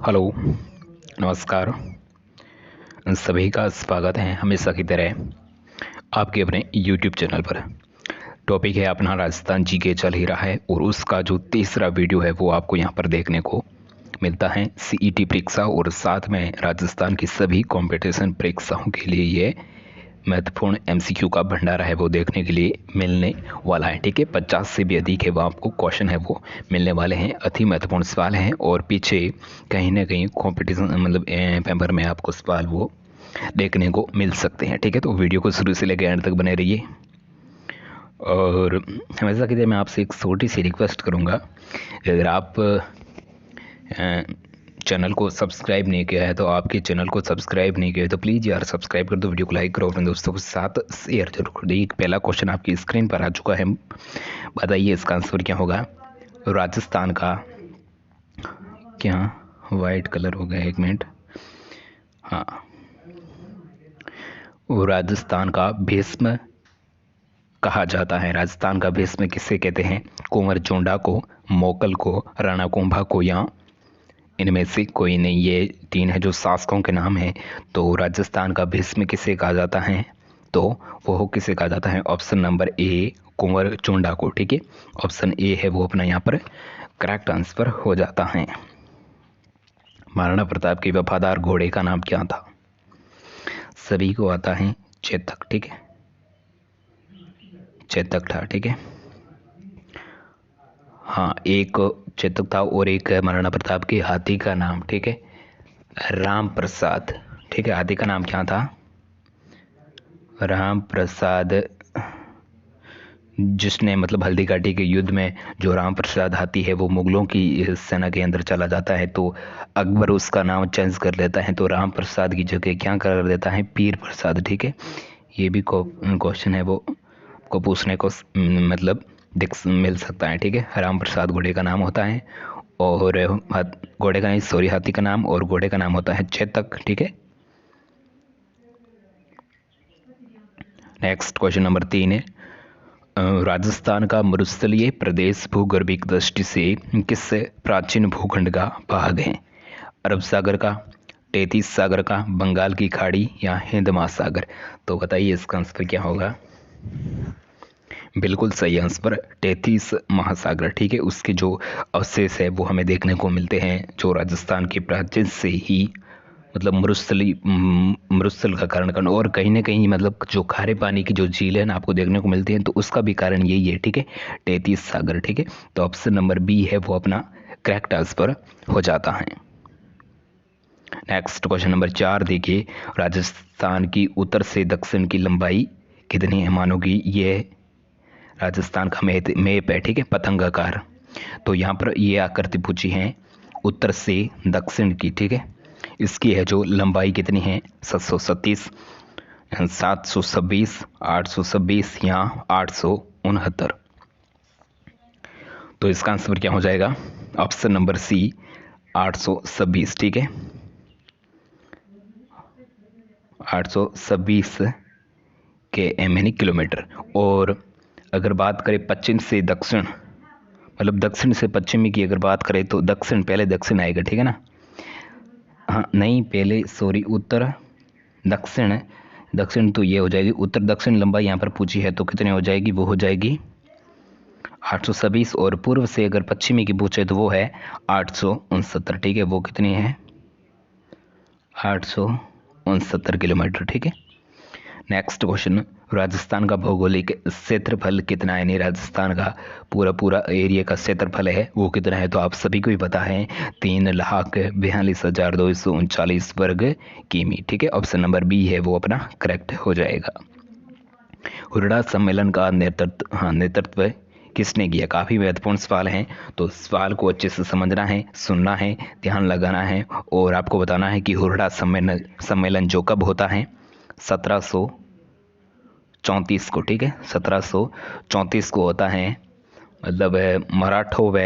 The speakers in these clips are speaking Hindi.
हेलो, नमस्कार। सभी का स्वागत है हमेशा की तरह आपके अपने यूट्यूब चैनल पर। टॉपिक है अपना राजस्थान जीके चल ही रहा है और उसका जो तीसरा वीडियो है वो आपको यहाँ पर देखने को मिलता है। सीईटी परीक्षा और साथ में राजस्थान की सभी कंपटीशन परीक्षाओं के लिए ये महत्वपूर्ण एमसीक्यू का भंडारा है वो देखने के लिए मिलने वाला है। ठीक है, 50 से भी अधिक है वो आपको क्वेश्चन है वो मिलने वाले हैं। अति महत्वपूर्ण सवाल हैं और पीछे कहीं ना कहीं कंपटीशन मतलब पेपर में आपको सवाल वो देखने को मिल सकते हैं। ठीक है, तो वीडियो को शुरू से लेकर एंड तक बने रहिए। और हमेशा की तरह मैं आपसे एक छोटी सी रिक्वेस्ट करूँगा, अगर आप चैनल को सब्सक्राइब नहीं किया है तो आपके चैनल को सब्सक्राइब नहीं किया है तो प्लीज़ यार सब्सक्राइब कर दो, वीडियो को लाइक करो, अपने दोस्तों के साथ शेयर जरूर कर दो। पहला क्वेश्चन आपकी स्क्रीन पर आ चुका है, बताइए इसका आंसर क्या होगा। राजस्थान का क्या वाइट कलर हो गया, एक मिनट। हाँ, वो राजस्थान का भीष्म कहा जाता है। राजस्थान का भीष्म किसे कहते हैं? कुंवर जोंडा को, मोकल को, राणा कुंभा को या इनमें से कोई नहीं। ये तीन है जो शासकों के नाम हैं। तो राजस्थान का भीष्म किसे कहा जाता है? तो वो किसे कहा जाता है? ऑप्शन नंबर ए कुंवर चोंडा को। ठीक है, ऑप्शन ए है वो अपना यहाँ पर करेक्ट आंसर हो जाता है। महाराणा प्रताप के वफादार घोड़े का नाम क्या था? सभी को आता है चेतक। ठीक है, चेतक था। ठीक है, हाँ, एक चेतक था और एक महाराणा प्रताप के हाथी का नाम, ठीक है, राम प्रसाद। ठीक है, हाथी का नाम क्या था? राम प्रसाद। जिसने मतलब हल्दी घाटी के युद्ध में जो राम प्रसाद हाथी है वो मुगलों की सेना के अंदर चला जाता है तो अकबर उसका नाम चेंज कर लेता है, तो राम प्रसाद की जगह क्या कर देता है? पीर प्रसाद। ठीक है, ये भी क्वेश्चन है वो को पूछने को मतलब मिल सकता है। ठीक है, राम प्रसाद घोड़े का नाम होता है और घोड़े का नहीं, सॉरी, हाथी का नाम, और घोड़े का नाम होता है चेतक। ठीक है, नेक्स्ट क्वेश्चन नंबर 3 है, राजस्थान का मरुस्थलीय प्रदेश भूगर्भिक दृष्टि से किस प्राचीन भूखंड का भाग है? अरब सागर का, टेथिस सागर का, बंगाल की खाड़ी या हिंद महासागर? तो बताइए इसका आंसर क्या होगा। बिल्कुल सही आंसर टेथिस महासागर। ठीक है, उसके जो अवशेष है वो हमें देखने को मिलते हैं जो राजस्थान के प्राचीन से ही मतलब मरुस्थल का कारण और कहीं ना कहीं मतलब जो खारे पानी की जो झील है ना आपको देखने को मिलती हैं तो उसका भी कारण यही है। ठीक है, टेथिस सागर। ठीक है, तो ऑप्शन नंबर बी है वो अपना करेक्ट आंसर हो जाता है। नेक्स्ट क्वेश्चन नंबर 4 देखिए, राजस्थान की उत्तर से दक्षिण की लंबाई कितनी है? मानो कि ये राजस्थान का मैप है। ठीक है, पतंगाकार। तो यहाँ पर ये आकृति पूछी है उत्तर से दक्षिण की। ठीक है, इसकी है जो लंबाई कितनी है? 737, 726, 826 या 869? तो इसका आंसर क्या हो जाएगा? Option number C 826। ठीक है, 826 के एम यानी किलोमीटर। और अगर बात करें पश्चिम से दक्षिण मतलब दक्षिण से पश्चिमी की अगर बात करें तो दक्षिण, पहले दक्षिण आएगा। ठीक है ना, हाँ नहीं, पहले सॉरी, उत्तर दक्षिण। दक्षिण तो ये हो जाएगी, उत्तर दक्षिण लंबाई यहाँ पर पूछी है तो कितनी हो जाएगी? वो हो जाएगी 826। और पूर्व से अगर पश्चिमी की पूछे तो वो है 869। ठीक है, वो कितनी है? 869 किलोमीटर। ठीक है, नेक्स्ट क्वेश्चन, राजस्थान का भौगोलिक क्षेत्रफल कितना है? यानी राजस्थान का पूरा एरिया का क्षेत्रफल है वो कितना है? तो आप सभी को ही पता है 3,42,239 वर्ग किमी। ठीक है, ऑप्शन नंबर बी है वो अपना करेक्ट हो जाएगा। हुरडा सम्मेलन का नेतृत्व किसने किया? काफ़ी महत्वपूर्ण सवाल है, तो सवाल को अच्छे से समझना है, सुनना है, ध्यान लगाना है और आपको बताना है कि हुरडा सम्मेलन जो कब होता है? 1734 को। ठीक है, 1734 को होता है। मतलब मराठों व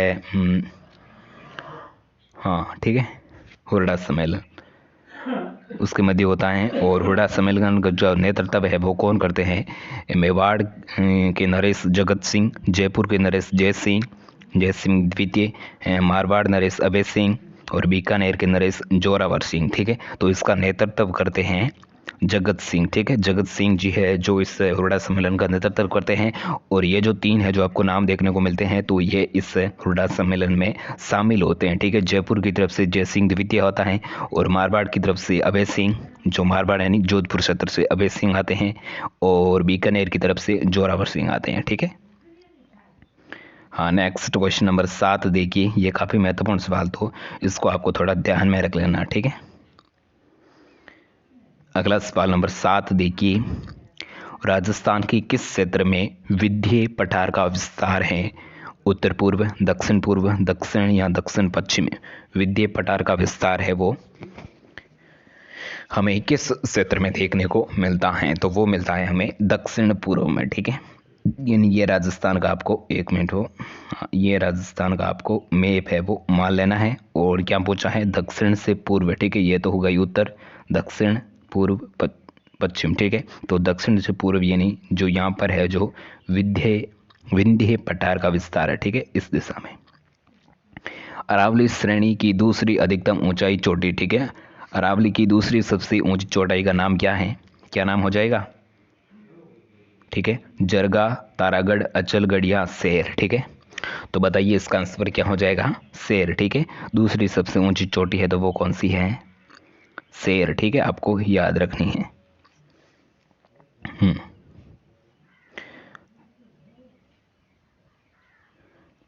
हाँ ठीक है, हुरडा सम्मेलन उसके मध्य होता है। और हुरडा सम्मेलन का जो नेतृत्व है वो कौन करते हैं? मेवाड़ के नरेश जगत सिंह, जयपुर के नरेश जय सिंह द्वितीय, मारवाड़ नरेश अभय सिंह, और बीकानेर के नरेश जोरावर सिंह, ठीक है। तो इसका नेतृत्व करते हैं जगत सिंह, ठीक है। जगत सिंह जी है जो इस हुर्डा सम्मेलन का नेतृत्व करते हैं। और ये जो 3 है जो आपको नाम देखने को मिलते हैं, तो ये इस हुर्डा सम्मेलन में शामिल होते हैं, ठीक है। जयपुर की तरफ से जय सिंह द्वितीय होता है और मारवाड़ की तरफ से अभय सिंह, जो मारवाड़ यानी जोधपुर क्षेत्र से अभय सिंह आते हैं, और बीकानेर की तरफ से जोरावर सिंह आते हैं, ठीक है। हाँ, नेक्स्ट क्वेश्चन नंबर 7 देखिए, ये काफ़ी महत्वपूर्ण सवाल, तो इसको आपको थोड़ा ध्यान में रख लेना, ठीक है। अगला सवाल नंबर 7 देखिए, राजस्थान के किस क्षेत्र में विंध्य पठार का विस्तार है? उत्तर पूर्व, दक्षिण पूर्व, दक्षिण या दक्षिण पश्चिम? विंध्य पठार का विस्तार है वो हमें किस क्षेत्र में देखने को मिलता है? तो वो मिलता है हमें दक्षिण पूर्व में, ठीक है। यानी ये राजस्थान का आपको, एक मिनट हो, ये राजस्थान का आपको मैप है वो मान लेना है। और क्या पूछा है? दक्षिण से पूर्व, ठीक है। ये तो हो गई उत्तर, दक्षिण, पूर्व, पश्चिम, ठीक है। तो दक्षिण से पूर्व यानी जो यहाँ पर है जो विंध्य पठार का विस्तार है, ठीक है, इस दिशा में। अरावली श्रेणी की दूसरी अधिकतम ऊंचाई चोटी, ठीक है। अरावली की दूसरी सबसे ऊंची चोटाई का नाम क्या है? क्या नाम हो जाएगा? ठीक है, जरगा, तारागढ़, अचलगढ़ या शेर, ठीक है। तो बताइए इसका आंसर क्या हो जाएगा? शेर, ठीक है। दूसरी सबसे ऊंची चोटी है तो वो कौन सी है? शेर, ठीक है, आपको याद रखनी है।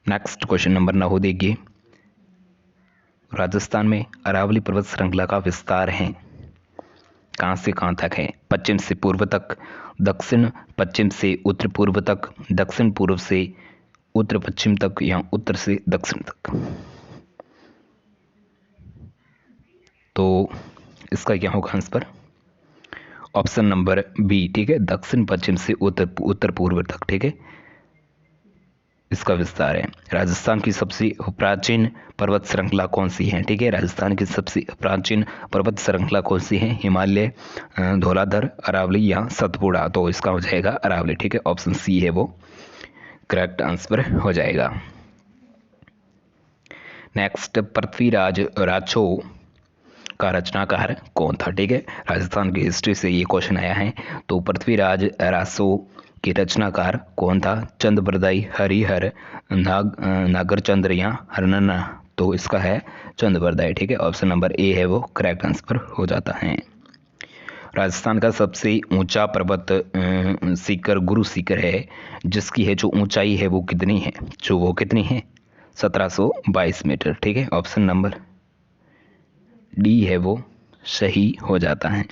नेक्स्ट क्वेश्चन नंबर 9 देखिए, राजस्थान में अरावली पर्वत श्रृंखला का विस्तार है कहाँ से कहाँ तक है? पश्चिम से पूर्व तक, दक्षिण पश्चिम से उत्तर पूर्व तक, दक्षिण पूर्व से उत्तर पश्चिम तक या उत्तर से दक्षिण तक? तो इसका क्या होगा आंसर? ऑप्शन नंबर बी, ठीक है, दक्षिण पश्चिम से उत्तर पूर्व तक, ठीक है, इसका विस्तार है। राजस्थान की सबसे प्राचीन पर्वत श्रृंखला कौन सी है? ठीक है, राजस्थान की सबसे प्राचीन पर्वत श्रृंखला कौन सी है? हिमालय, धौलाधर, अरावली या सतपुड़ा? तो इसका हो जाएगा अरावली, ठीक है, ऑप्शन सी है वो करेक्ट आंसर हो जाएगा। नेक्स्ट, पृथ्वीराज राठौ का रचनाकार कौन था? ठीक है, राजस्थान की हिस्ट्री से ये क्वेश्चन आया है। तो पृथ्वीराज राठौ के रचनाकार कौन था? चंद्रबरदाई, हरिहर, नागरचंद्र या हरनन्ना? तो इसका है चंद्रबरदाई, ठीक है, ऑप्शन नंबर ए है वो करेक्ट आंसर हो जाता है। राजस्थान का सबसे ऊंचा पर्वत सीकर गुरु सीकर है, जिसकी है जो ऊंचाई है वो कितनी है? जो वो कितनी है? 1722 मीटर, ठीक है, ऑप्शन नंबर डी है वो सही हो जाता है।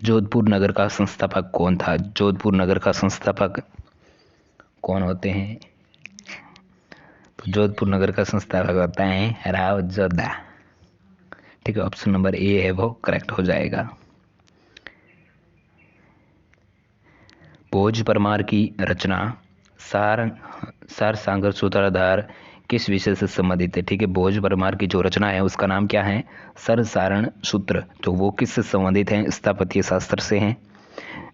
जोधपुर नगर का संस्थापक कौन था? जोधपुर नगर का संस्थापक कौन होते हैं? तो जोधपुर नगर का संस्थापक होता है राव जोधा, ठीक है, ऑप्शन नंबर ए है वो करेक्ट हो जाएगा। भोज परमार की रचना सार सांगर सूत्रधार किस विषय से संबंधित है? ठीक है, भोज परमार की जो रचना है उसका नाम क्या है? सर सारण सूत्र। तो वो किससे संबंधित हैं? स्थापत्य शास्त्र से हैं,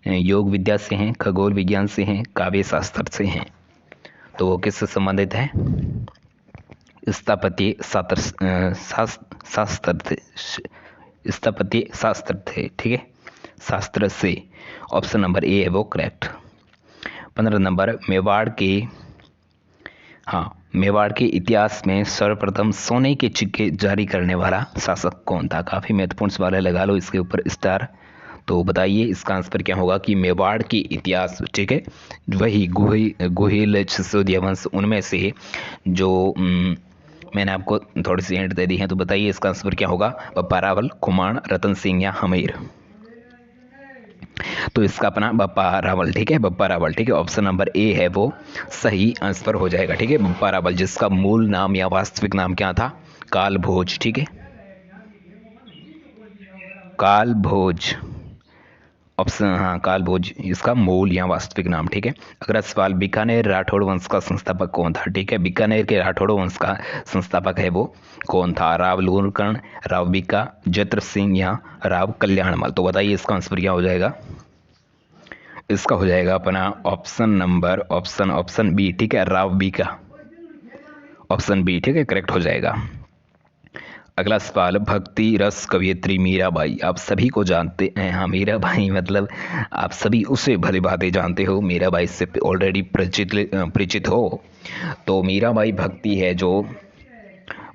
योग विद्या से हैं, खगोल विज्ञान से हैं, काव्य शास्त्र से हैं? तो वो किससे संबंधित है? स्थापत्य शास्त्र थे, ठीक है, शास्त्र से, ऑप्शन नंबर ए है वो करेक्ट। 15 नंबर, मेवाड़ के इतिहास में सर्वप्रथम सोने के सिक्के जारी करने वाला शासक कौन था? काफी महत्वपूर्ण सवाल है, लगा लो इसके ऊपर स्टार। तो बताइए इसका आंसर क्या होगा कि मेवाड़ के इतिहास, ठीक है, वही गोहिल, सिसोदिया वंश, उनमें से जो मैंने आपको थोड़ी सी हिंट दे दी है। तो बताइए इसका आंसर क्या होगा? बप्पा रावल, कुमाण, रतन सिंह या हमीर? तो इसका अपना बप्पा रावल, ठीक है, बप्पा रावल, ठीक है, ऑप्शन नंबर ए है वो सही आंसर हो जाएगा, ठीक है, बप्पा रावल, जिसका मूल नाम या वास्तविक नाम क्या था? कालभोज, ठीक है, कालभोज, ऑप्शन कालभोज इसका मूल या वास्तविक नाम, ठीक है। अगला सवाल, बीकानेर राठौड़ वंश का संस्थापक कौन था? ठीक है, बीकानेर के राठौड़ वंश का संस्थापक है वो कौन था? राव लूणकर्ण, राव बीका, जत्र सिंह या राव कल्याणमल? तो बताइए इसका आंसर क्या हो जाएगा? इसका हो जाएगा अपना ऑप्शन नंबर ऑप्शन बी, ठीक है, राव बीका, ऑप्शन बी, ठीक है, करेक्ट हो जाएगा। अगला सवाल, भक्ति रस कवयित्री मीराबाई आप सभी को जानते हैं। हाँ, मीराबाई मतलब आप सभी उसे भली भांति जानते हो, मीराबाई से ऑलरेडी परिचित हो। तो मीराबाई भक्ति है जो,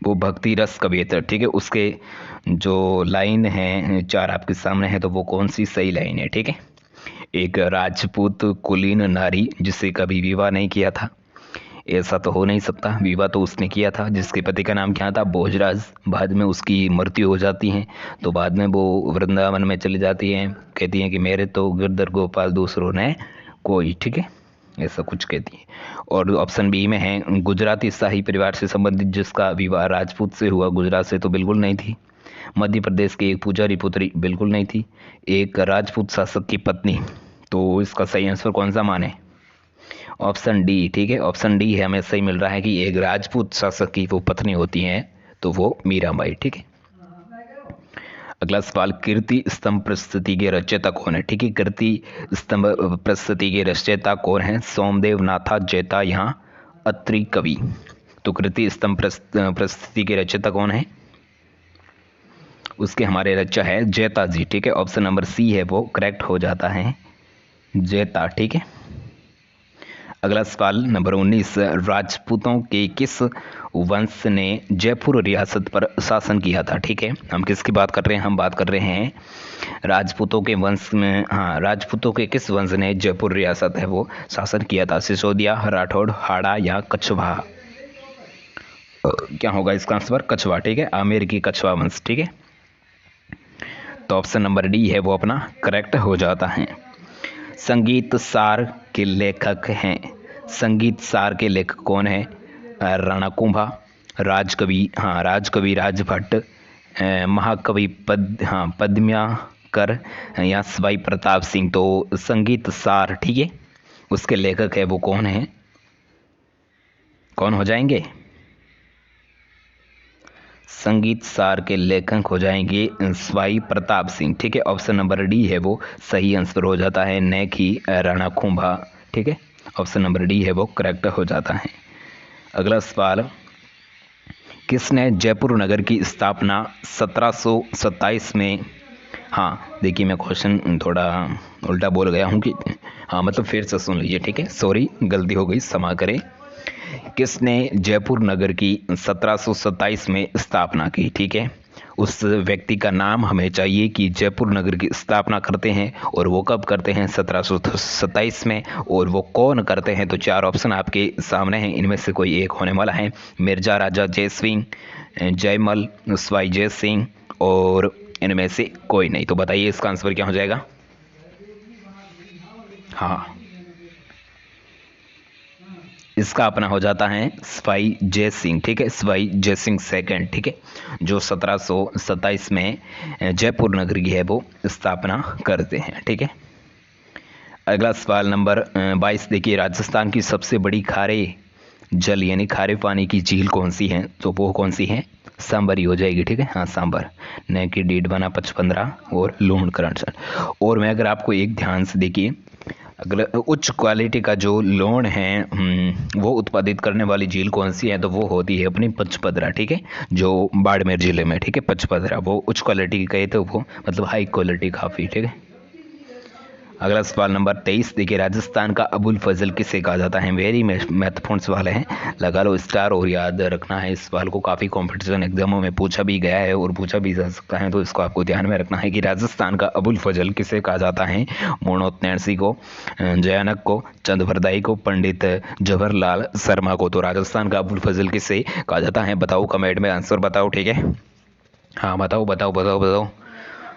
वो भक्ति रस कवियत्र, ठीक है। उसके जो लाइन है 4 आपके सामने है, तो वो कौन सी सही लाइन है, ठीक है। एक राजपूत कुलीन नारी जिसे कभी विवाह नहीं किया था, ऐसा तो हो नहीं सकता। विवाह तो उसने किया था, जिसके पति का नाम क्या था, भोजराज। बाद में उसकी मृत्यु हो जाती है, तो बाद में वो वृंदावन में चली जाती हैं, कहती हैं कि मेरे तो गिरधर गोपाल दूसरों ने कोई, ठीक है, ऐसा कुछ कहती है। और ऑप्शन बी में है गुजराती शाही परिवार से संबंधित जिसका विवाह राजपूत से हुआ, गुजरात से तो बिल्कुल नहीं थी। मध्य प्रदेश की एक पुजारी पुत्री, बिल्कुल नहीं थी। एक राजपूत शासक की पत्नी, तो इसका सही आंसर कौन सा माने, ऑप्शन डी, ठीक है। ऑप्शन डी है, हमें सही मिल रहा है कि एक राजपूत शासक की वो पत्नी होती हैं, तो वो मीराबाई, ठीक है। अगला सवाल, कीर्ति स्तंभ प्रस्तुति के रचयिता कौन है, ठीक है। कीर्ति स्तंभ प्रस्तुति के रचयिता कौन है, सोमदेव नाथा जैता यहाँ अत्रि कवि। तो कीर्ति स्तंभ प्रस्तुति के रचयिता कौन है, उसके हमारे रचय है जैता जी, ठीक है। ऑप्शन नंबर सी है वो करेक्ट हो जाता है, जैता, ठीक है। अगला सवाल नंबर 19, राजपूतों के किस वंश ने जयपुर रियासत पर शासन किया था, ठीक है। हम किसकी बात कर रहे हैं, हम बात कर रहे हैं राजपूतों के वंश में। हाँ, राजपूतों के किस वंश ने जयपुर रियासत है वो शासन किया था, सिसोदिया, राठौड़, हाड़ा या कछवाहा। क्या होगा इसका आंसर, कछवा, ठीक है। आमेर की कछवा वंश, ठीक है। तो ऑप्शन नंबर डी है वो अपना करेक्ट हो जाता है। संगीत सार के लेखक हैं, संगीत सार के लेखक कौन है, राणा कुंभा, राजकवि, हाँ राजकवि राजभट्ट, महाकवि पद्माकर या सवाई प्रताप सिंह। तो संगीत सार, ठीक है, उसके लेखक है वो कौन है, कौन हो जाएंगे, संगीत सार के लेखक हो जाएंगे सवाई प्रताप सिंह, ठीक है। ऑप्शन नंबर डी है वो सही आंसर हो जाता है, न कि राणा कुंभा, ठीक है। ऑप्शन नंबर डी है वो करेक्ट हो जाता है। अगला सवाल, किसने जयपुर नगर की स्थापना 1727 में, हाँ देखिए मैं क्वेश्चन थोड़ा उल्टा बोल गया हूँ कि, हाँ मतलब फिर से सुन लीजिए, ठीक है, सॉरी गलती हो गई, क्षमा करें। किसने जयपुर नगर की 1727 में स्थापना की, ठीक है। उस व्यक्ति का नाम हमें चाहिए कि जयपुर नगर की स्थापना करते हैं, और वो कब करते हैं, 1727 में, और वो कौन करते हैं। तो 4 ऑप्शन आपके सामने हैं, इनमें से कोई एक होने वाला है, मिर्जा राजा जय सिंह, जयमल, सवाई जय सिंह, और इनमें से कोई नहीं। तो बताइए इसका आंसर क्या हो जाएगा। हाँ, इसका अपना हो जाता है सवाई जय सिंह, ठीक है, सवाई जय सिंह सेकंड, ठीक है, जो 1727 में जयपुर नगर की है वो स्थापना करते हैं, ठीक है। अगला सवाल नंबर 22 देखिए, राजस्थान की सबसे बड़ी खारे जल यानी खारे पानी की झील कौन सी है, तो वो कौन सी है, सांबर ही हो जाएगी, ठीक है। हाँ सांबर, न कि डीड बना 55 और लूण करण। और मैं अगर आपको एक ध्यान से देखिए, अगर उच्च क्वालिटी का जो लोन है वो उत्पादित करने वाली झील कौन सी है, तो वो होती है अपनी पचपदरा, ठीक है, जो बाड़मेर जिले में, ठीक है, पचपदरा, वो उच्च क्वालिटी की कहे तो वो मतलब हाई क्वालिटी काफ़ी, ठीक है। अगला सवाल नंबर 23 देखिए, राजस्थान का अबुल फजल किसे कहा जाता है, वेरी महत्वपूर्ण सवाल है, लगा लो स्टार, और याद रखना है इस सवाल को, काफ़ी कॉम्पिटिशन एग्जामों में पूछा भी गया है और पूछा भी जा सकता है, तो इसको आपको ध्यान में रखना है कि राजस्थान का अबुल फजल किसे कहा जाता है, मोहनोत नैणसी को, जयानक को, चंदवरदाई को, पंडित जवाहरलाल शर्मा को। तो राजस्थान का अबुल फजल किसे कहा जाता है, बताओ कमेंट में आंसर बताओ, ठीक है। हाँ बताओ बताओ बताओ बताओ।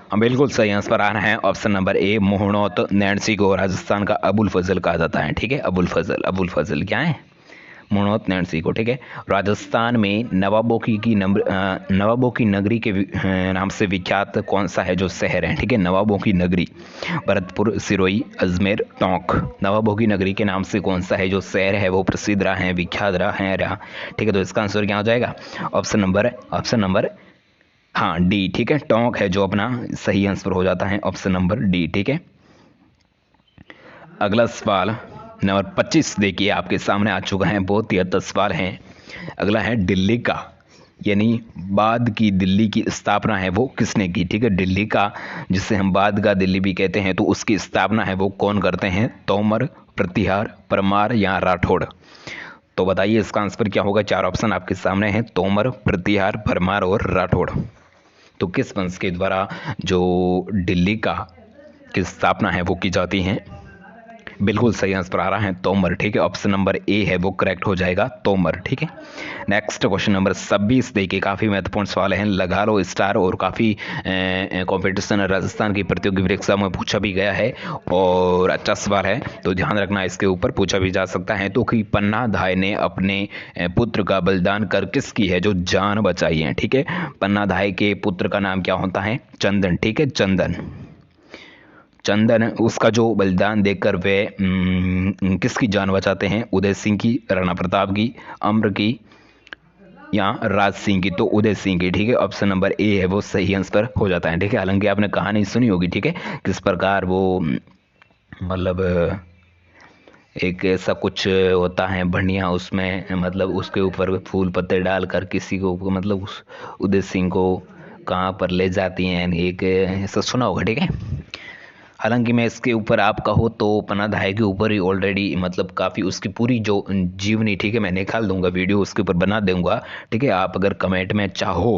हाँ बिल्कुल सही आंसर आ रहा है, option number A, Mohnot Nainsi को राजस्थान का अबुल फजल कहा जाता है, ठीक है। अबुल फजल क्या है, मोहनोत नैणसी को, ठीक है। राजस्थान में नवाबों की नगरी के नाम से विख्यात कौन सा है जो शहर है, ठीक है, नवाबों की नगरी, भरतपुर, सिरोही, अजमेर, टोंक। नवाबों की नगरी के नाम से कौन सा है जो शहर है वो प्रसिद्ध रहा है, विख्यात रहा, ठीक है। तो इसका आंसर क्या हो जाएगा, ऑप्शन नंबर हाँ डी, ठीक है, टोंक है जो अपना सही आंसर हो जाता है, ऑप्शन नंबर डी, ठीक है। अगला सवाल नंबर 25 देखिए आपके सामने आ चुका है, बहुत ही अच्छा सवाल है। अगला है, दिल्ली का यानी बाद की दिल्ली की स्थापना है वो किसने की, ठीक है। दिल्ली का, जिसे हम बाद का दिल्ली भी कहते हैं, तो उसकी स्थापना है वो कौन करते हैं, तोमर, प्रतिहार, परमार या राठौड़। तो बताइए इसका आंसर क्या होगा। चार ऑप्शन आपके सामने हैं, तोमर, प्रतिहार, परमार और राठौड़। तो किस वंश के द्वारा जो दिल्ली का की स्थापना है वो की जाती है। बिल्कुल सही आंसर आ रहा है तोमर, ठीक है। ऑप्शन नंबर ए है वो करेक्ट हो जाएगा, तोमर, ठीक है। नेक्स्ट क्वेश्चन नंबर 26 देखिए, काफ़ी महत्वपूर्ण सवाल है। लगा लो स्टार, और काफ़ी कंपटीशन राजस्थान की प्रतियोगी परीक्षा में पूछा भी गया है और अच्छा सवाल है, तो ध्यान रखना इसके ऊपर पूछा भी जा सकता है। तो कि पन्ना धाय ने अपने पुत्र का बलिदान कर किसकी है जो जान बचाई है, ठीक है। पन्ना धाय के पुत्र का नाम क्या होता है, चंदन, ठीक है, चंदन। चंदन उसका जो बलिदान देकर वे किसकी जान बचाते हैं, उदय सिंह की, राणा प्रताप की, अम्र की या राज सिंह की। तो उदय सिंह की, ठीक है। ऑप्शन नंबर ए है वो सही आंसर हो जाता है, ठीक है। हालांकि आपने कहानी सुनी होगी, ठीक है, किस प्रकार वो मतलब एक ऐसा कुछ होता है बढ़िया, उसमें मतलब उसके ऊपर फूल पत्ते डालकर किसी को मतलब उस उदय सिंह को कहाँ पर ले जाती हैं, एक ऐसा सुना होगा, ठीक है। हालांकि मैं इसके ऊपर आप कहो तो पन्ना धाय के ऊपर ही ऑलरेडी मतलब काफ़ी उसकी पूरी जो जीवनी, ठीक है, मैं निकाल दूंगा वीडियो उसके ऊपर बना दूंगा, ठीक है। आप अगर कमेंट में चाहो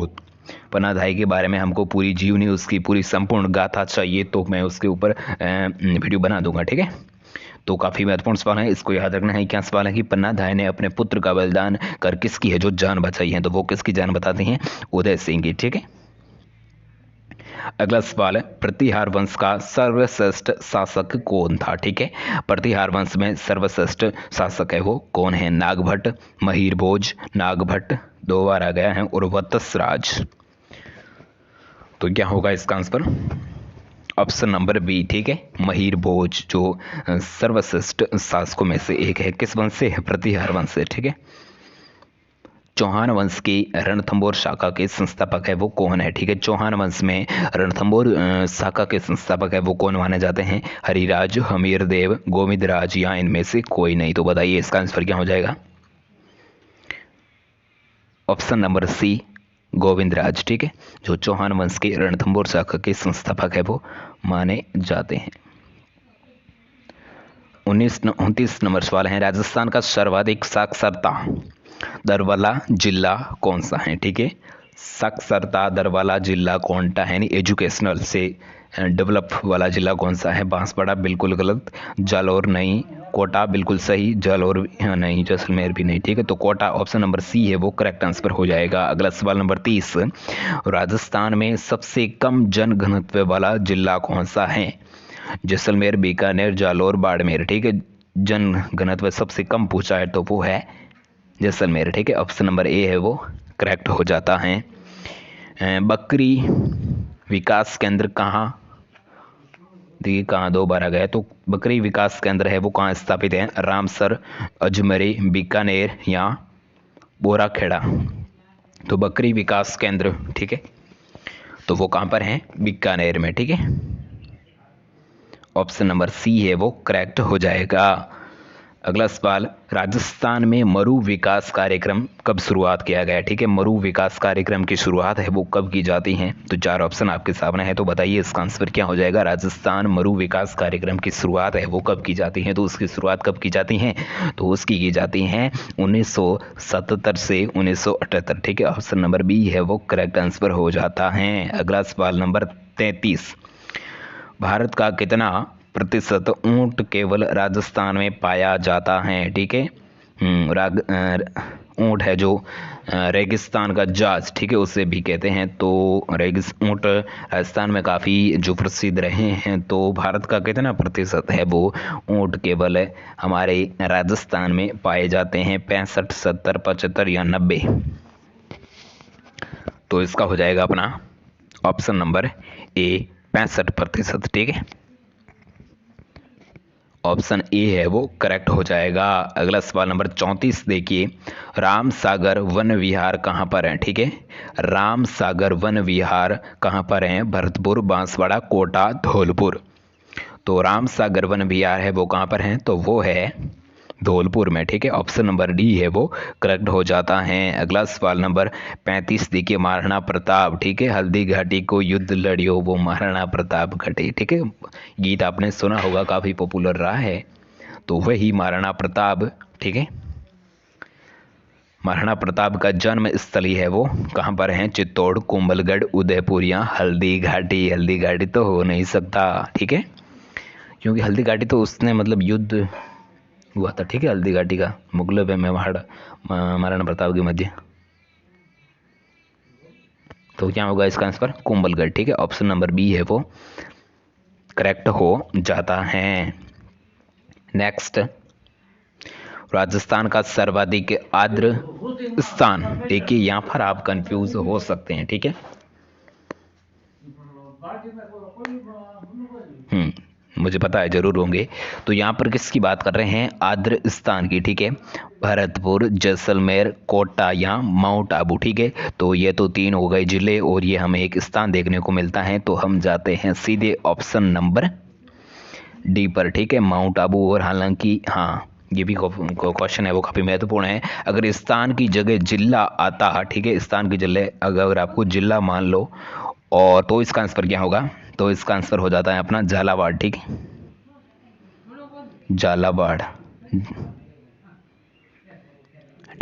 पन्ना धाय के बारे में हमको पूरी जीवनी, उसकी पूरी संपूर्ण गाथा चाहिए, तो मैं उसके ऊपर वीडियो बना दूंगा, ठीक है। तो काफ़ी महत्वपूर्ण सवाल है, इसको याद रखना है। क्या सवाल है कि पन्ना धाय ने अपने पुत्र का बलिदान कर किसकी है जो जान बचाई है, तो वो किसकी जान बताते हैं, उदय सिंह की, ठीक है। अगला सवाल है, प्रतिहार वंश का सर्वश्रेष्ठ शासक कौन था, ठीक है। प्रतिहार वंश में सर्वश्रेष्ठ शासक है वो कौन है, नागभट्ट, महिर भोज, नागभट्ट, दो बार आ गया है, और वत्सराज। तो क्या होगा इसका आंसर, ऑप्शन नंबर बी, ठीक है, महिर भोज जो सर्वश्रेष्ठ शासकों में से एक है। किस वंश से है, प्रतिहार वंश से, ठीक है। चौहान वंश की रणथंभौर शाखा के संस्थापक है वो कौन है, ठीक है। चौहान वंश में रणथंभौर शाखा के संस्थापक है वो कौन माने जाते हैं, हरिराज, हमीरदेव, गोविंदराज या इनमें से कोई नहीं। तो बताइए इसका आंसर क्या हो जाएगा, ऑप्शन नंबर सी, गोविंदराज, ठीक है, जो चौहान वंश के रणथंभौर शाखा के संस्थापक है वो माने जाते हैं। 29 नंबर सवाल है, राजस्थान का सर्वाधिक साक्षरता दर वाला जिला कौन सा है, ठीक है। साक्षरता दर वाला जिला कौन सा है, यानी एजुकेशनल से डेवलप वाला जिला कौन सा है, बांसवाड़ा बिल्कुल गलत, जालौर नहीं, कोटा बिल्कुल सही, जालौर नहीं, जैसलमेर भी नहीं, ठीक है। तो कोटा ऑप्शन नंबर सी है वो करेक्ट आंसर हो जाएगा। अगला सवाल नंबर 30, राजस्थान में सबसे कम जनघनत्व वाला जिला कौन सा है, जैसलमेर, बीकानेर, जालौर, बाड़मेर, ठीक है। जनघनत्व सबसे कम पूछा है तो वो है जैसलमेर, ठीक है। ऑप्शन नंबर ए है वो करेक्ट हो जाता है। बकरी विकास केंद्र कहाँ, देखिए कहाँ दो बार आ गया, तो बकरी विकास केंद्र है वो कहाँ स्थापित है, रामसर, अजमेरी, बीकानेर या बोराखेड़ा। तो बकरी विकास केंद्र, ठीक है, तो वो कहाँ पर है, बीकानेर में, ठीक है। ऑप्शन नंबर सी है वो करेक्ट हो जाएगा। अगला सवाल, राजस्थान में मरु विकास कार्यक्रम कब शुरुआत किया गया, ठीक है। मरु विकास कार्यक्रम की शुरुआत है वो कब की जाती है, तो चार ऑप्शन आपके सामने है, तो बताइए इसका आंसर क्या हो जाएगा। राजस्थान मरु विकास कार्यक्रम की शुरुआत है वो कब की जाती है, तो उसकी शुरुआत कब की जाती है, तो उसकी की जाती है 1977 से 1978, ठीक है। ऑप्शन नंबर बी है वो करेक्ट आंसर हो जाता है। अगला सवाल नंबर 33, भारत का कितना प्रतिशत ऊंट केवल राजस्थान में पाया जाता है, ठीक है। ऊंट है जो रेगिस्तान का जाज, ठीक है, उसे भी कहते हैं। तो ऊंट राजस्थान में काफ़ी जो प्रसिद्ध रहे हैं, तो भारत का कितना प्रतिशत है वो ऊंट केवल हमारे राजस्थान में पाए जाते हैं, 65, 70, 75 या 90। तो इसका हो जाएगा अपना ऑप्शन नंबर ए 65%, ठीक है। ऑप्शन ए है वो करेक्ट हो जाएगा। अगला सवाल नंबर 34 देखिए, राम सागर वन विहार कहाँ पर है, ठीक है। राम सागर वन विहार कहाँ पर है, भरतपुर, बांसवाड़ा, कोटा, धौलपुर। तो राम सागर वन विहार है वो कहाँ पर है, तो वो है धौलपुर में, ठीक है। ऑप्शन नंबर डी है वो करेक्ट हो जाता है। अगला सवाल नंबर 35 देखिए, महाराणा प्रताप, ठीक है, हल्दी घाटी को युद्ध लड़ियो वो महाराणा प्रताप घटे, ठीक है। गीत आपने सुना होगा, काफी पॉपुलर रहा है, तो वही महाराणा प्रताप, ठीक है। महाराणा प्रताप का जन्म स्थली है वो कहाँ पर है? चित्तौड़, कुंभलगढ़, उदयपुर या हल्दी घाटी। हल्दी घाटी तो हो नहीं सकता, ठीक है, क्योंकि हल्दी घाटी तो उसने मतलब युद्ध हुआ था, ठीक है, हल्दी घाटी का मुगलों पे मेवाड़ महाराणा प्रताप के मध्य। तो क्या होगा इसका आंसर? कुंभलगढ़, ठीक है। ऑप्शन नंबर बी है वो करेक्ट हो जाता है। नेक्स्ट, राजस्थान का सर्वाधिक आर्द्र स्थान, देखिए यहाँ पर आप कंफ्यूज हो सकते हैं, ठीक है। मुझे पता है जरूर होंगे। तो यहाँ पर किसकी बात कर रहे हैं? आर्द्र स्थान की, ठीक है। भरतपुर, जैसलमेर, कोटा या माउंट आबू, ठीक है। तो ये तो 3 हो गए जिले और ये हमें एक स्थान देखने को मिलता है, तो हम जाते हैं सीधे ऑप्शन नंबर डी पर, ठीक है, माउंट आबू। और हालांकि हाँ, ये भी क्वेश्चन है वो काफ़ी महत्वपूर्ण है। अगर स्थान की जगह जिला आता है, ठीक है, स्थान की जगह अगर आपको जिला मान लो, और तो इसका आंसर क्या होगा? तो इसका आंसर हो जाता है अपना झालावाड़, ठीक है, झालावाड़,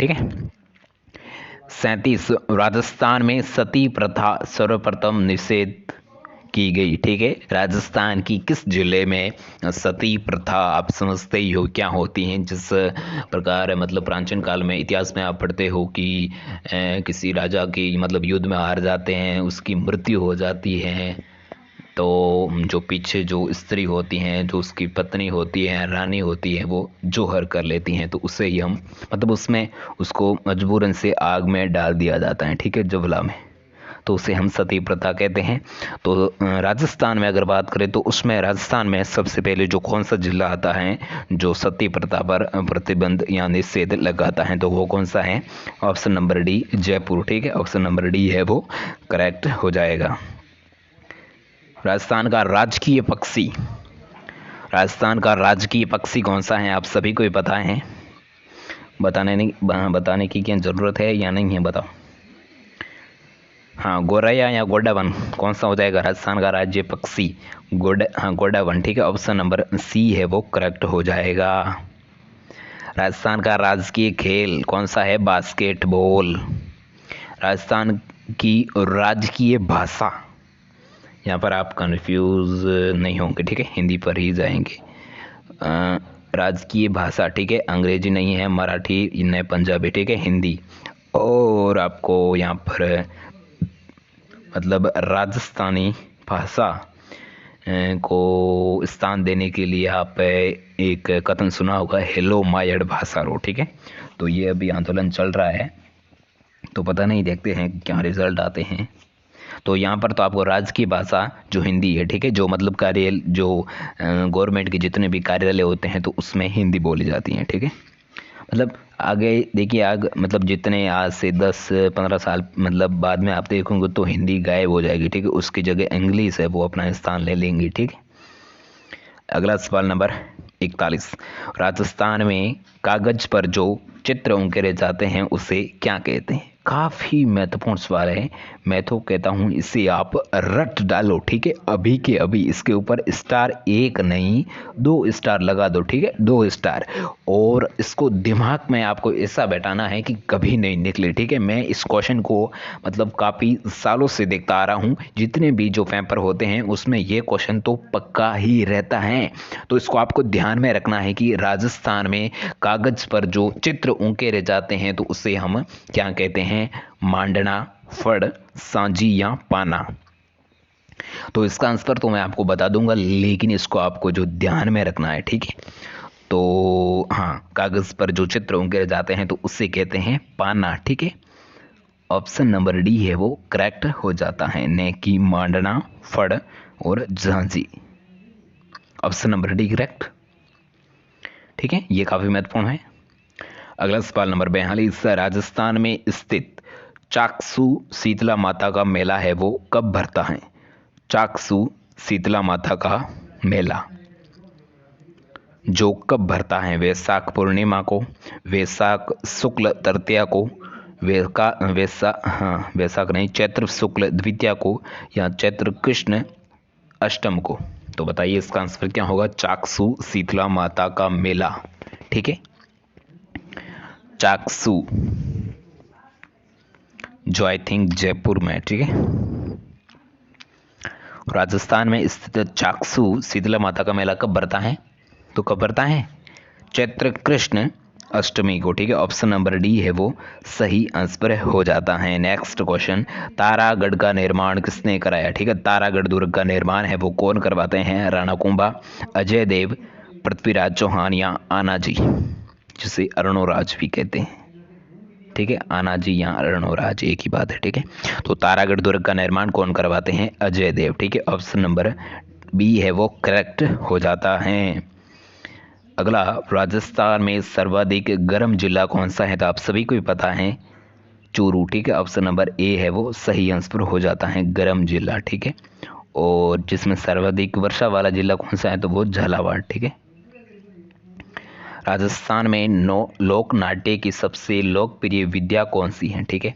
ठीक है। 37, राजस्थान में सती प्रथा सर्वप्रथम निषेध की गई, ठीक है। राजस्थान की किस जिले में सती प्रथा, आप समझते ही हो क्या होती हैं, जिस प्रकार मतलब प्राचीन काल में इतिहास में आप पढ़ते हो कि किसी राजा की मतलब युद्ध में हार जाते हैं, उसकी मृत्यु हो जाती है, तो जो पीछे जो स्त्री होती हैं, जो उसकी पत्नी होती है, रानी होती है, वो जोहर कर लेती हैं, तो उससे ही हम मतलब उसमें उसको मजबूरन से आग में डाल दिया जाता है, ठीक है, ज्वाला में, तो उसे हम सती प्रथा कहते हैं। तो राजस्थान में अगर बात करें तो उसमें राजस्थान में सबसे पहले जो कौन सा जिला आता है जो सती प्रथा पर प्रतिबंध या निषेध लगाता है, तो वो कौन सा है? ऑप्शन नंबर डी, जयपुर, ठीक है। ऑप्शन नंबर डी है वो करेक्ट हो जाएगा। राजस्थान का राजकीय पक्षी, राजस्थान का राजकीय पक्षी कौन सा है? आप सभी को ही पता है, बताने की क्या जरूरत है या नहीं है, बताओ। हाँ, गोरैया या गोडावन, कौन सा हो जाएगा राजस्थान का राज्य पक्षी? गोडावन, ठीक है। ऑप्शन नंबर सी है वो करेक्ट हो जाएगा। राजस्थान का राजकीय खेल कौन सा है? बास्केटबॉल। राजस्थान की राजकीय भाषा, यहाँ पर आप कंफ्यूज नहीं होंगे, ठीक है, हिंदी पर ही जाएंगे। राजकीय भाषा, ठीक है, अंग्रेजी नहीं है, मराठी नहीं, पंजाबी, ठीक है, हिंदी। और आपको यहाँ पर मतलब राजस्थानी भाषा को स्थान देने के लिए आप एक कथन सुना होगा, हेलो मायड़ भाषा रो, ठीक है। तो ये अभी आंदोलन चल रहा है, तो पता नहीं, देखते हैं क्या रिजल्ट आते हैं। तो यहाँ पर तो आपको राजकीय भाषा जो हिंदी है, ठीक है, जो मतलब कार्यालय जो गवर्नमेंट के जितने भी कार्यालय होते हैं तो उसमें हिंदी बोली जाती है, ठीक है। मतलब आगे देखिए, आगे मतलब जितने आज से 10-15 साल मतलब बाद में आप देखोगे तो हिंदी गायब हो जाएगी, ठीक है, उसकी जगह इंग्लिश है वो अपना स्थान ले लेंगी, ठीक है। अगला सवाल नंबर 41, राजस्थान में कागज पर जो चित्र उकेरे जाते हैं उसे क्या कहते हैं? काफ़ी महत्वपूर्ण सवाल है, मैं तो कहता हूँ इसे आप रट डालो, ठीक है, अभी के अभी इसके ऊपर स्टार 1 नहीं 2 स्टार लगा दो, ठीक है, 2 स्टार, और इसको दिमाग में आपको ऐसा बैठाना है कि कभी नहीं निकले, ठीक है। मैं इस क्वेश्चन को मतलब काफ़ी सालों से देखता आ रहा हूँ, जितने भी जो पेपर होते हैं उसमें ये क्वेश्चन तो पक्का ही रहता है। तो इसको आपको ध्यान में रखना है कि राजस्थान में कागज पर जो चित्र उकेरे जाते हैं तो उसे हम क्या कहते हैं? मांडना, फड़, सांजी या पाना। तो इसका आंसर तो मैं आपको बता दूंगा, लेकिन इसको आपको जो ध्यान में रखना है, ठीक है। तो हाँ, कागज पर जो चित्र उकेरे जाते हैं तो उससे कहते हैं पाना, ठीक है। ऑप्शन नंबर डी है वो करेक्ट हो जाता है, ने की मांडना, फड़ और Jhanjhi. Option number D correct, ठीक है, ये काफी महत्वपूर्ण है। अगला सवाल नंबर 42, राजस्थान में स्थित चाकसू शीतला माता का मेला है वो कब भरता है? चाकसू शीतला माता का मेला, जो कब भरता है? वैशाख पूर्णिमा को, वैशाख शुक्ल तृतीया को, वैशाख नहीं, चैत्र शुक्ल द्वितीया को, या चैत्र कृष्ण अष्टम को। तो बताइए इसका आंसर क्या होगा? चाकसू शीतला माता का मेला। ठीक है, चाकसू, जो आई थिंक जयपुर में, ठीक है, राजस्थान में स्थित चाकसू शीतला माता का मेला कब भरता है? तो कब भरता है? चैत्र कृष्ण अष्टमी को। ठीक है, ऑप्शन नंबर डी है वो सही आंसर हो जाता है। नेक्स्ट क्वेश्चन, तारागढ़ का निर्माण किसने कराया? ठीक है, तारागढ़ दुर्ग का निर्माण है वो कौन करवाते हैं? राणा कुंभा, अजय देव, पृथ्वीराज चौहान, या आनाजी, जिसे अरुणोराज भी कहते हैं। ठीक है, आनाजी या अरुणोराज एक ही बात है। ठीक है, तो तारागढ़ दुर्ग का निर्माण कौन करवाते हैं? अजय देव। ठीक है, ऑप्शन नंबर बी है वो करेक्ट हो जाता है। अगला, राजस्थान में सर्वाधिक गर्म जिला कौन सा है? तो आप सभी को भी पता है, चूरू। ठीक है, ऑप्शन नंबर ए है वो सही आंसर हो जाता है, गर्म जिला। ठीक है, और जिसमें सर्वाधिक वर्षा वाला जिला कौन सा है? तो वो झालावाड़। ठीक है, राजस्थान में लोक नाट्य की सबसे लोकप्रिय विद्या कौन सी है? ठीक है,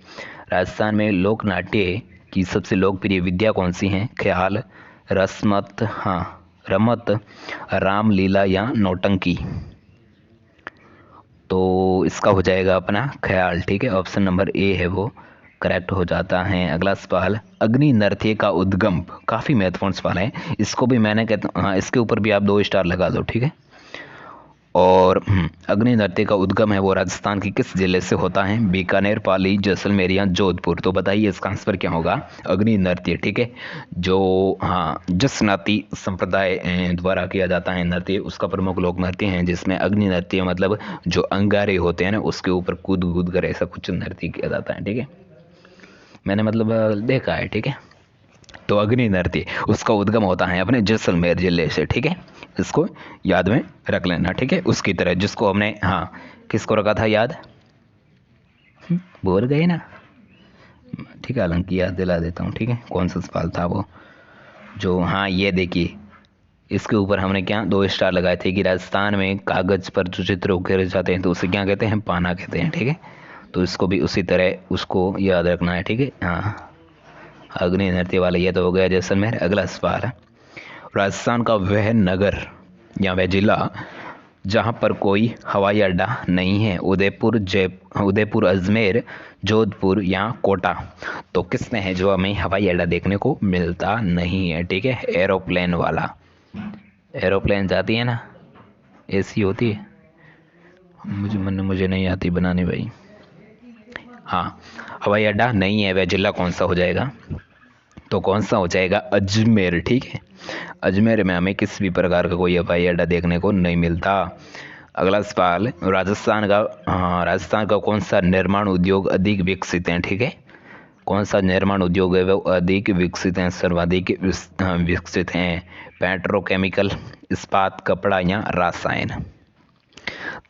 राजस्थान में लोक नाट्य की सबसे लोकप्रिय विद्या कौन सी है? ख्याल, रसमत, हाँ रमत, रामलीला, या नौटंकी। तो इसका हो जाएगा अपना ख्याल। ठीक है, ऑप्शन नंबर ए है वो करेक्ट हो जाता है। अगला सवाल, अग्नि नृत्य का उद्गम, काफ़ी महत्वपूर्ण सवाल है, इसको भी मैंने कहता, हाँ इसके ऊपर भी आप 2 स्टार लगा दो। ठीक है, और अग्नि नृत्य का उद्गम है वो राजस्थान की किस जिले से होता है? बीकानेर, पाली, जैसलमेर, या जोधपुर। तो बताइए इसका आंसर क्या होगा? अग्नि नृत्य। ठीक है, जो हाँ जसनाती संप्रदाय द्वारा किया जाता है नृत्य, उसका प्रमुख लोक नृत्य है, जिसमें अग्नि नृत्य मतलब जो अंगारे होते हैं ना, उसके ऊपर कूद कूद कर ऐसा कुछ नृत्य किया जाता है। ठीक है, मैंने मतलब देखा है। ठीक है, तो अग्नि नृत्य उसका उद्गम होता है अपने जैसलमेर जिले से। ठीक है, इसको याद में रख लेना। ठीक है, उसकी तरह जिसको हमने, हाँ किसको रखा था याद? बोल गए ना। ठीक है, हालांकि याद दिला देता हूँ। ठीक है, कौन सा सवाल था वो जो, हाँ ये देखिए, इसके ऊपर हमने क्या 2 स्टार लगाए थे कि राजस्थान में कागज पर जो चित्र उकेरे जाते हैं तो उसे क्या कहते हैं? पाना कहते हैं। ठीक है, तो इसको भी उसी तरह उसको याद रखना है। ठीक है, हाँ अग्नि नृत्य वाला ये तो हो गया जैसलमेर। अगला सवाल है, राजस्थान का वह नगर या वह जिला जहाँ पर कोई हवाई अड्डा नहीं है? उदयपुर, अजमेर, जोधपुर, या कोटा। तो किस में है जो हमें हवाई अड्डा देखने को मिलता नहीं है? ठीक है, एरोप्लेन वाला, एरोप्लेन जाती है ना, ऐसी होती है, मुझे नहीं आती बनाने भाई। हाँ, हवाई अड्डा नहीं है, वह जिला कौन सा हो जाएगा? तो कौन सा हो जाएगा? अजमेर। ठीक है, अजमेर में हमें किसी भी प्रकार का कोई हवाई अड्डा देखने को नहीं मिलता। अगला सवाल, राजस्थान का कौन सा निर्माण उद्योग अधिक विकसित है? ठीक है, कौन सा निर्माण उद्योग है वो अधिक विकसित है, सर्वाधिक विकसित हैं? पेट्रोकेमिकल, इस्पात, कपड़ा, या रसायन।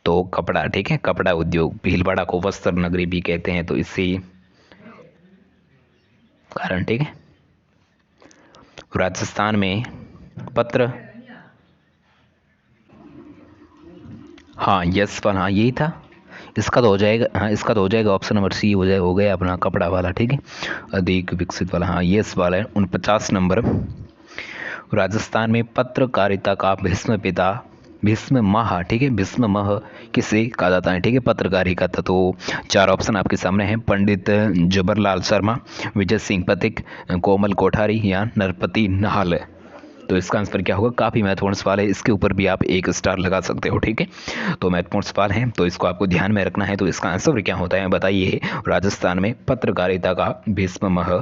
तो कपड़ा। ठीक है, कपड़ा उद्योग, भीलवाड़ा को वस्त्र नगरी भी कहते हैं, तो इसी कारण। ठीक है, राजस्थान में पत्र, हाँ यस वाला, हाँ यही था, इसका तो हो जाएगा, हाँ इसका तो हो जाएगा ऑप्शन नंबर सी हो गया अपना कपड़ा वाला। ठीक है, अधिक विकसित वाला, हाँ यस वाला है। 49 नंबर, राजस्थान में पत्रकारिता का भीष्म माह, ठीक है, भीष्म माह किसे कहा जाता है? ठीक है, पत्रकारिता। तो 4 ऑप्शन आपके सामने हैं, पंडित जबरलाल शर्मा, विजय सिंह पथिक, कोमल कोठारी, या नरपति नाहल। तो इसका आंसर क्या होगा? काफ़ी महत्वपूर्ण सवाल है, इसके ऊपर भी आप 1 स्टार लगा सकते हो। ठीक है, तो महत्वपूर्ण सवाल है, तो इसको आपको ध्यान में रखना है। तो इसका आंसर क्या होता है बताइए? राजस्थान में पत्रकारिता का भीष्म माह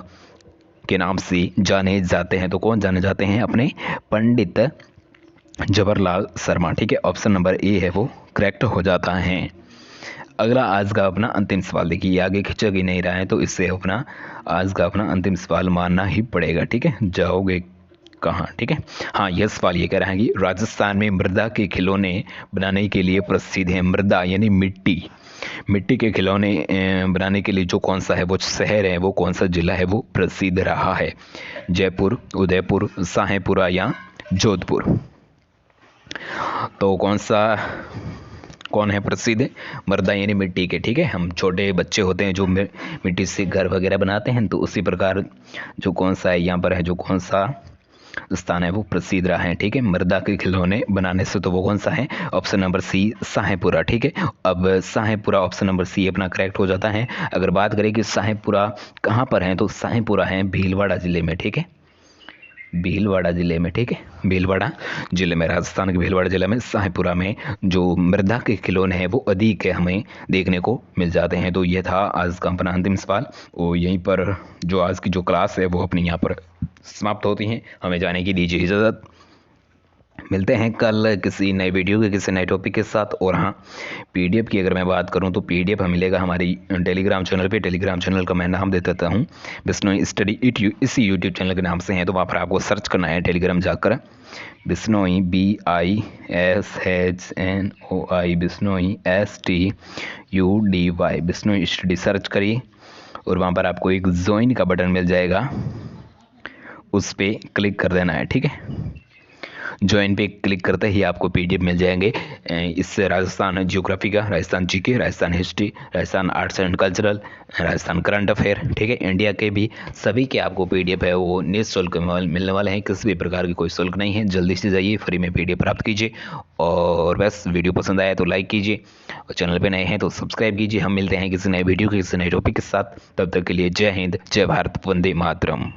के नाम से जाने जाते हैं। तो कौन जाने जाते हैं? अपने पंडित जबरलाल शर्मा। ठीक है, ऑप्शन नंबर ए है वो करेक्ट हो जाता है। अगला आज का अपना अंतिम सवाल, देखिए आगे खिंचक ही नहीं रहा है, तो इससे अपना आज का अपना अंतिम सवाल मानना ही पड़ेगा। ठीक है, जाओगे कहाँ? ठीक है, हाँ यह सवाल ये कह रहा है कि राजस्थान में मृदा के खिलौने बनाने के लिए प्रसिद्ध है। मृदा यानी मिट्टी के खिलौने बनाने के लिए जो कौन सा है वो शहर है, वो कौन सा जिला है वो प्रसिद्ध रहा है? जयपुर, उदयपुर, शाहपुरा, या जोधपुर। तो कौन है प्रसिद्ध? मृदा यानी मिट्टी के, ठीक है। हम छोटे बच्चे होते हैं जो मिट्टी से घर वगैरह बनाते हैं, तो उसी प्रकार जो कौन सा है यहाँ पर है, जो कौन सा स्थान है वो प्रसिद्ध रहा है, ठीक है, मृदा के खिलौने बनाने से। तो वो कौन सा है? ऑप्शन नंबर सी, साहेबपुरा, ठीक है। अब साहेबपुरा ऑप्शन नंबर सी अपना करेक्ट हो जाता है। अगर बात करें कि साहेबपुरा कहाँ पर है, तो साहेबपुरा है भीलवाड़ा जिले में, ठीक है, भीलवाड़ा जिले में, ठीक है, भीलवाड़ा जिले में, राजस्थान के भीलवाड़ा जिले में साहेबपुरा में जो मृदा के खिलौने हैं वो अधिक है हमें देखने को मिल जाते हैं। तो ये था आज का अपना अंतिम सवाल, और यहीं पर जो आज की जो क्लास है वो अपनी यहाँ पर समाप्त होती हैं। हमें जाने की दीजिए इजाज़त। मिलते हैं कल किसी नए वीडियो के किसी नए टॉपिक के साथ। और हाँ, पीडीएफ की अगर मैं बात करूं तो पीडीएफ हमें मिलेगा हमारी टेलीग्राम चैनल पे। टेलीग्राम चैनल का मैं नाम दे देता हूं, बिश्नोई स्टडी इट यू, इसी यूट्यूब चैनल के नाम से है। तो वहाँ पर आपको सर्च करना है टेलीग्राम जाकर, Bishnoi BISHNOI, Bishnoi STUDY, Bishnoi study search करिए और वहाँ पर आपको एक ज्वाइन का बटन मिल जाएगा, उस पर क्लिक कर देना है, ठीक है। ज्वाइन पे क्लिक करते ही आपको पीडीएफ मिल जाएंगे। इससे राजस्थान ज्योग्राफी का, Rajasthan GK, Rajasthan history, Rajasthan arts and cultural, Rajasthan current affair, ठीक है, इंडिया के भी सभी के आपको पीडीएफ है वो निःशुल्क मिलने वाले हैं। किसी भी प्रकार की कोई शुल्क नहीं है। जल्दी से जाइए, फ्री में पीडीएफ प्राप्त कीजिए। और बस वीडियो पसंद आया तो लाइक कीजिए, और चैनल पर नए हैं तो सब्सक्राइब कीजिए। हम मिलते हैं किसी नए वीडियो के किसी नए टॉपिक के साथ। तब तक के लिए जय हिंद, जय भारत, वंदे मातरम।